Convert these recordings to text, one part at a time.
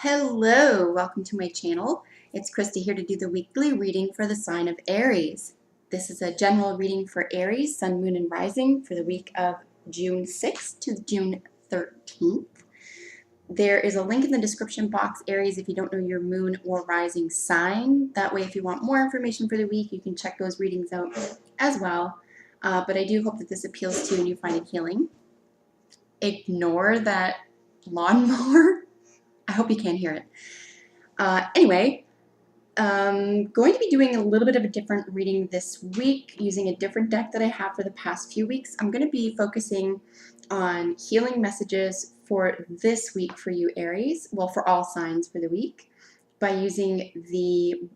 Hello, welcome to my channel. It's Christy here to do the weekly reading for the sign of Aries. This is a general reading for Aries, Sun, Moon, and Rising for the week of June 6th to June 13th. There is a link in the description box, Aries, if you don't know your moon or rising sign. That way, if you want more information for the week, you can check those readings out as well. But I do hope that this appeals to you and you find it healing. Ignore that lawnmower. I hope you can't hear it. Anyway, going to be doing a little bit of a different reading this week using a different deck that I have for the past few weeks. I'm going to be focusing on healing messages for this week for you, Aries, well, for all signs for the week, by using the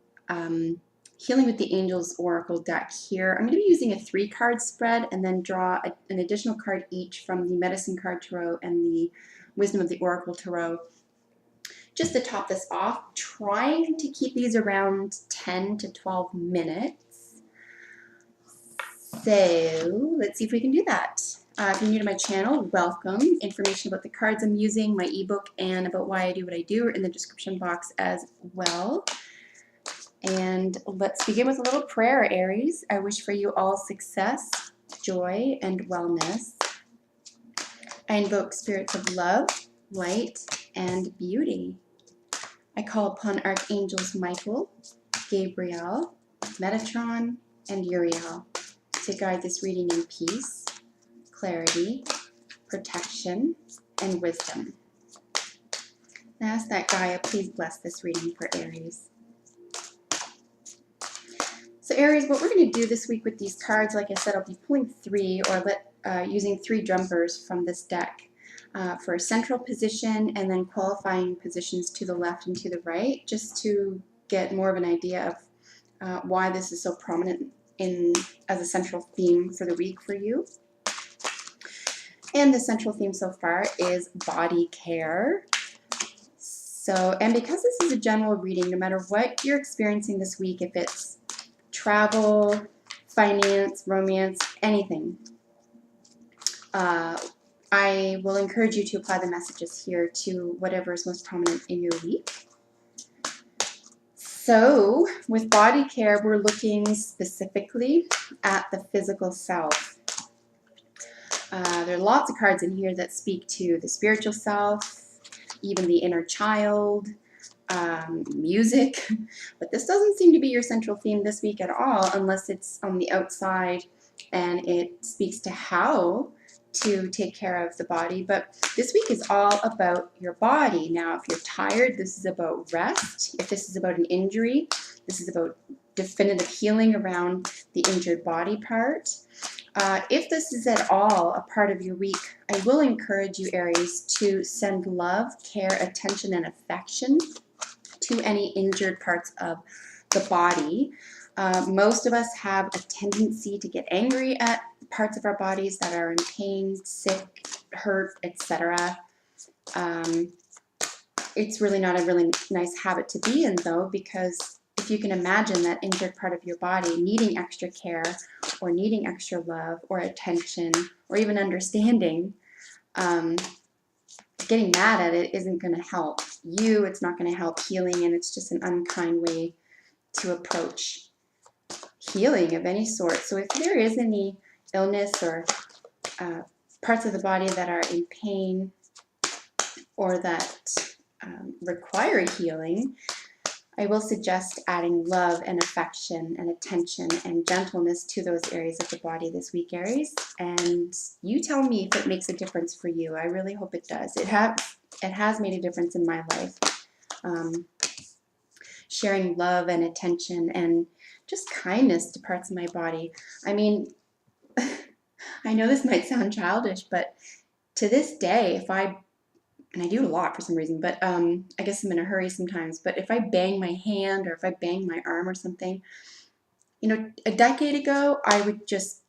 Healing with the Angels Oracle deck here. I'm going to be using a 3-card spread and then draw an additional card each from the Medicine Card Tarot and the Wisdom of the Oracle Tarot. Just to top this off, trying to keep these around 10 to 12 minutes. So let's see if we can do that. If you're new to my channel, welcome. Information about the cards I'm using, my ebook, and about why I do what I do are in the description box as well. And let's begin with a little prayer, Aries. I wish for you all success, joy, and wellness. I invoke spirits of love, light, and beauty. I call upon Archangels Michael, Gabriel, Metatron, and Uriel to guide this reading in peace, clarity, protection, and wisdom. I ask that Gaia please bless this reading for Aries. So Aries, what we're going to do this week with these cards, like I said, I'll be pulling 3 or using 3 jumpers from this deck. For a central position and then qualifying positions to the left and to the right, just to get more of an idea of why this is so prominent as a central theme for the week for you. And the central theme so far is body care. So, and because this is a general reading, no matter what you're experiencing this week, if it's travel, finance, romance, anything, I will encourage you to apply the messages here to whatever is most prominent in your week. So with body care, we're looking specifically at the physical self. There are lots of cards in here that speak to the spiritual self, even the inner child, music, but this doesn't seem to be your central theme this week at all, unless it's on the outside and it speaks to how to take care of the body. But this week is all about your body. Now, if you're tired, this is about rest. If this is about an injury, this is about definitive healing around the injured body part. If this is at all a part of your week, I will encourage you, Aries, to send love, care, attention, and affection to any injured parts of the body. Most of us have a tendency to get angry at parts of our bodies that are in pain, sick, hurt, etc. It's really not a really nice habit to be in, though, because if you can imagine that injured part of your body needing extra care or needing extra love or attention or even understanding, getting mad at it isn't going to help you. It's not going to help healing, and it's just an unkind way to approach healing of any sort. So if there is any illness or parts of the body that are in pain or that require healing, I will suggest adding love and affection and attention and gentleness to those areas of the body this week, Aries. And you tell me if it makes a difference for you. I really hope it does. It has made a difference in my life. Sharing love and attention and just kindness to parts of my body. I mean, I know this might sound childish, but to this day, and I do it a lot for some reason, but I guess I'm in a hurry sometimes, but if I bang my hand or if I bang my arm or something, you know, a decade ago, I would just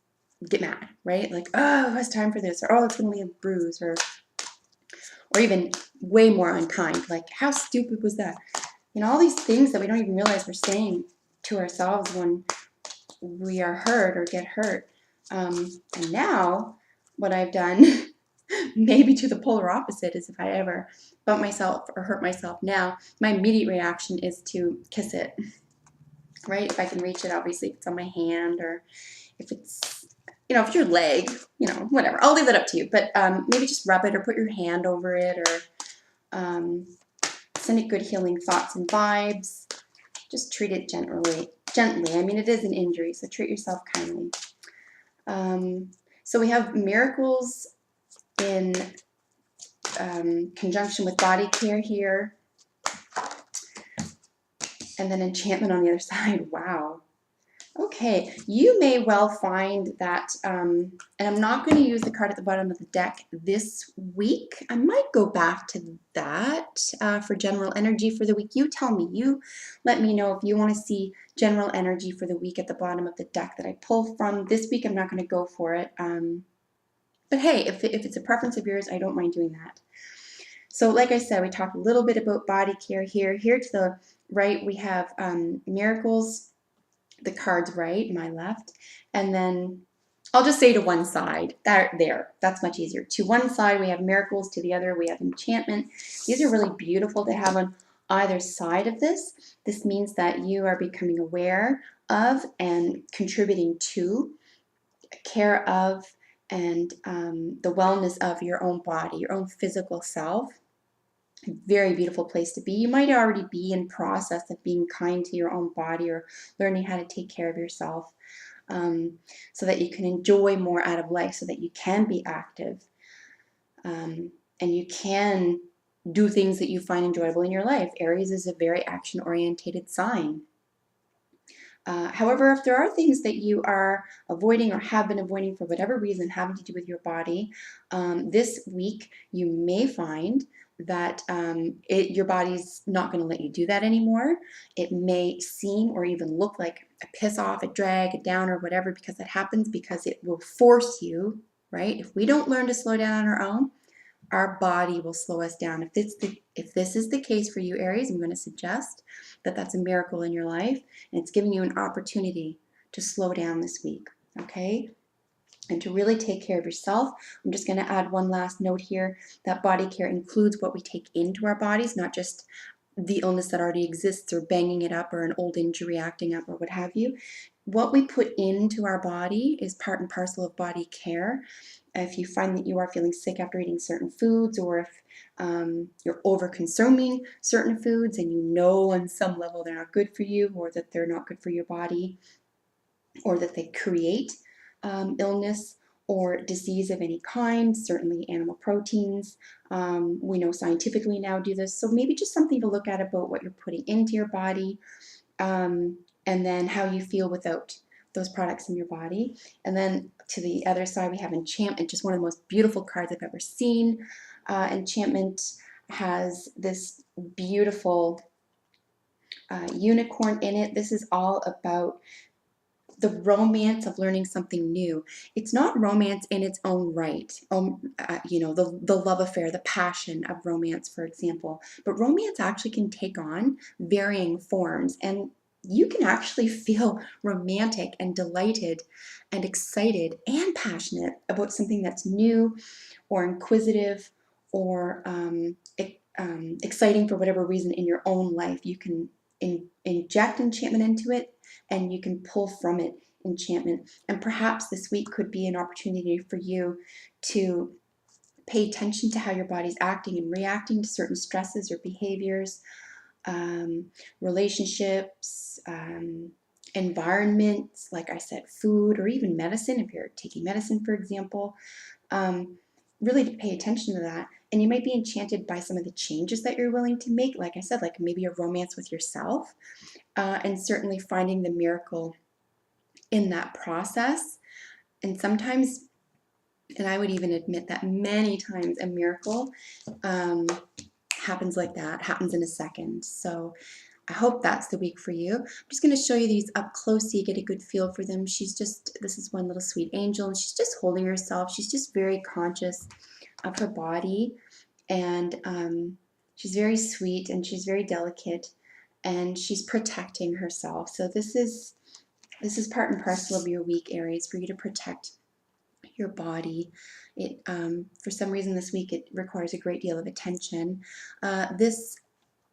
get mad, right? Like, oh, it's time for this, or oh, it's going to leave a bruise, or even way more unkind, like, how stupid was that? You know, all these things that we don't even realize we're saying to ourselves when we are hurt or get hurt. And now what I've done maybe to the polar opposite is if I ever bump myself or hurt myself now, my immediate reaction is to kiss it, right? If I can reach it, obviously, if it's on my hand or if it's, you know, if your leg, you know, whatever. I'll leave that up to you. But maybe just rub it or put your hand over it or send it good healing thoughts and vibes. Just treat it gently. I mean, it is an injury, so treat yourself kindly. So we have miracles in conjunction with body care here. And then enchantment on the other side. Wow. Okay, you may well find that, and I'm not going to use the card at the bottom of the deck this week. I might go back to that for general energy for the week. You tell me. You let me know if you want to see general energy for the week at the bottom of the deck that I pull from. This week I'm not going to go for it. But hey, if it's a preference of yours, I don't mind doing that. So like I said, we talked a little bit about body care here. Here to the right, we have miracles. The cards right, my left, and then I'll just say to one side. There, that's much easier. To one side we have miracles, to the other we have enchantment. These are really beautiful to have on either side of this. This means that you are becoming aware of and contributing to care of and the wellness of your own body, your own physical self. Very beautiful place to be. You might already be in process of being kind to your own body or learning how to take care of yourself so that you can enjoy more out of life, so that you can be active and you can do things that you find enjoyable in your life. Aries is a very action-orientated sign. However, if there are things that you are avoiding or have been avoiding for whatever reason having to do with your body, this week you may find that your body's not going to let you do that anymore. It may seem or even look like a piss off, a drag, a down, or whatever, because that happens because it will force you, right? If we don't learn to slow down on our own, our body will slow us down. If this is the case for you, Aries, I'm going to suggest that that's a miracle in your life, and it's giving you an opportunity to slow down this week, okay? And to really take care of yourself. I'm just going to add one last note here that body care includes what we take into our bodies, not just the illness that already exists or banging it up or an old injury acting up or what have you. What we put into our body is part and parcel of body care. If you find that you are feeling sick after eating certain foods, or if you're over consuming certain foods and you know on some level they're not good for you, or that they're not good for your body, or that they create illness or disease of any kind, certainly animal proteins. We know scientifically now do this, so maybe just something to look at about what you're putting into your body, and then how you feel without those products in your body. And then to the other side we have enchantment, just one of the most beautiful cards I've ever seen. Enchantment has this beautiful unicorn in it. This is all about the romance of learning something new. It's not romance in its own right, you know, the love affair, the passion of romance, for example. But romance actually can take on varying forms, and you can actually feel romantic and delighted and excited and passionate about something that's new or inquisitive or exciting for whatever reason in your own life. You can inject enchantment into it, and you can pull from it enchantment. And perhaps this week could be an opportunity for you to pay attention to how your body's acting and reacting to certain stresses or behaviors, relationships, environments, like I said, food, or even medicine, if you're taking medicine, for example. Really to pay attention to that. And you might be enchanted by some of the changes that you're willing to make, like I said, like maybe a romance with yourself, and certainly finding the miracle in that process. And sometimes, and I would even admit that many times, a miracle happens like that, happens in a second. So I hope that's the week for you. I'm just going to show you these up close so you get a good feel for them. This is one little sweet angel, and she's just holding herself. She's just very conscious of her body, and she's very sweet, and she's very delicate, and she's protecting herself. So this is part and parcel of your week, Aries, for you to protect your body. It for some reason this week it requires a great deal of attention. This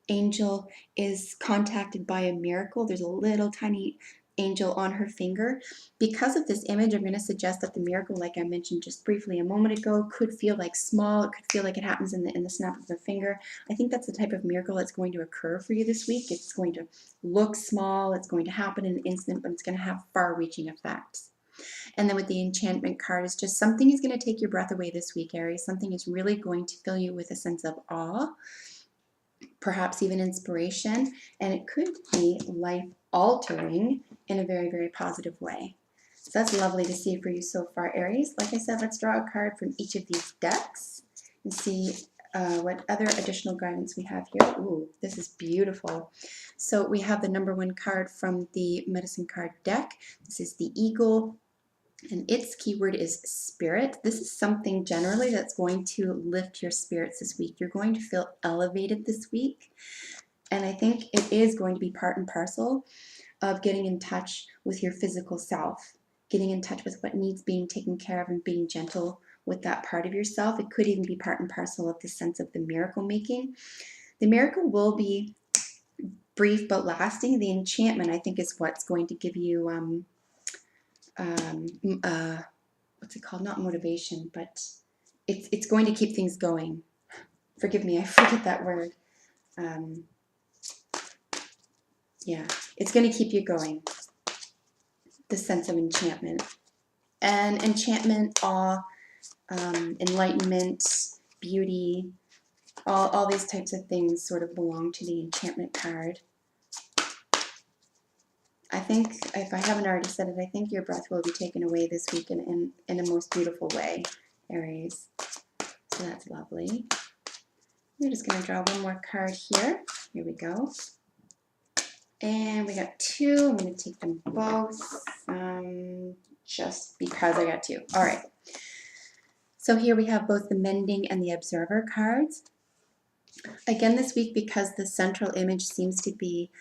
angel is contacted by a miracle. There's a little tiny angel on her finger. Because of this image, I'm going to suggest that the miracle, like I mentioned just briefly a moment ago, could feel like small. It could feel like it happens in the snap of the finger. I think that's the type of miracle that's going to occur for you this week. It's going to look small. It's going to happen in an instant, but it's going to have far-reaching effects. And then with the enchantment card, it's just something is going to take your breath away this week, Aries. Something is really going to fill you with a sense of awe, perhaps even inspiration, and it could be life-altering in a very, very positive way. So that's lovely to see for you so far, Aries. Like I said, let's draw a card from each of these decks and see what other additional guidance we have here. Ooh, this is beautiful. So we have the number 1 card from the Medicine card deck. This is the Eagle, and its keyword is spirit. This is something generally that's going to lift your spirits this week. You're going to feel elevated this week, and I think it is going to be part and parcel of getting in touch with your physical self, getting in touch with what needs being taken care of and being gentle with that part of yourself. It could even be part and parcel of the sense of the miracle making. The miracle will be brief but lasting. The enchantment, I think, is what's going to give you what's it called? Not motivation, but it's going to keep things going. Forgive me, I forget that word. Yeah, it's going to keep you going. The sense of enchantment. And enchantment, awe, enlightenment, beauty, all these types of things sort of belong to the enchantment card. I think, if I haven't already said it, I think your breath will be taken away this week in a most beautiful way, Aries. So that's lovely. We're just going to draw one more card here. Here we go. And we got 2. I'm going to take them both just because I got 2. All right. So here we have both the Mending and the Observer cards. Again this week, because the central image seems to be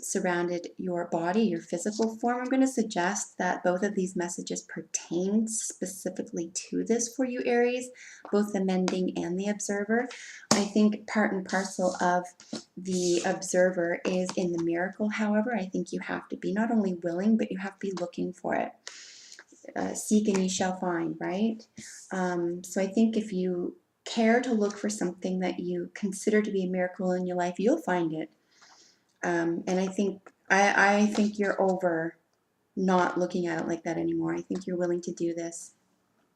surrounded your body, your physical form, I'm going to suggest that both of these messages pertain specifically to this for you, Aries, both the Mending and the Observer. I think part and parcel of the Observer is in the miracle, however. I think you have to be not only willing, but you have to be looking for it. Seek and ye shall find, right? So I think if you care to look for something that you consider to be a miracle in your life, you'll find it. And I think you're over not looking at it like that anymore. I think you're willing to do this.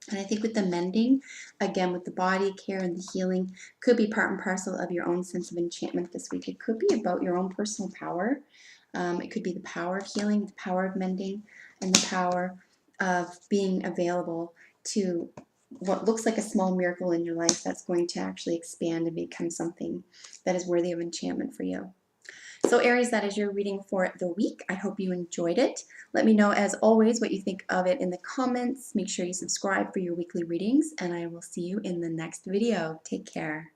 And I think with the Mending, again, with the body care and the healing, could be part and parcel of your own sense of enchantment this week. It could be about your own personal power. It could be the power of healing, the power of mending, and the power of being available to what looks like a small miracle in your life that's going to actually expand and become something that is worthy of enchantment for you. So Aries, that is your reading for the week. I hope you enjoyed it. Let me know, as always, what you think of it in the comments. Make sure you subscribe for your weekly readings, and I will see you in the next video. Take care.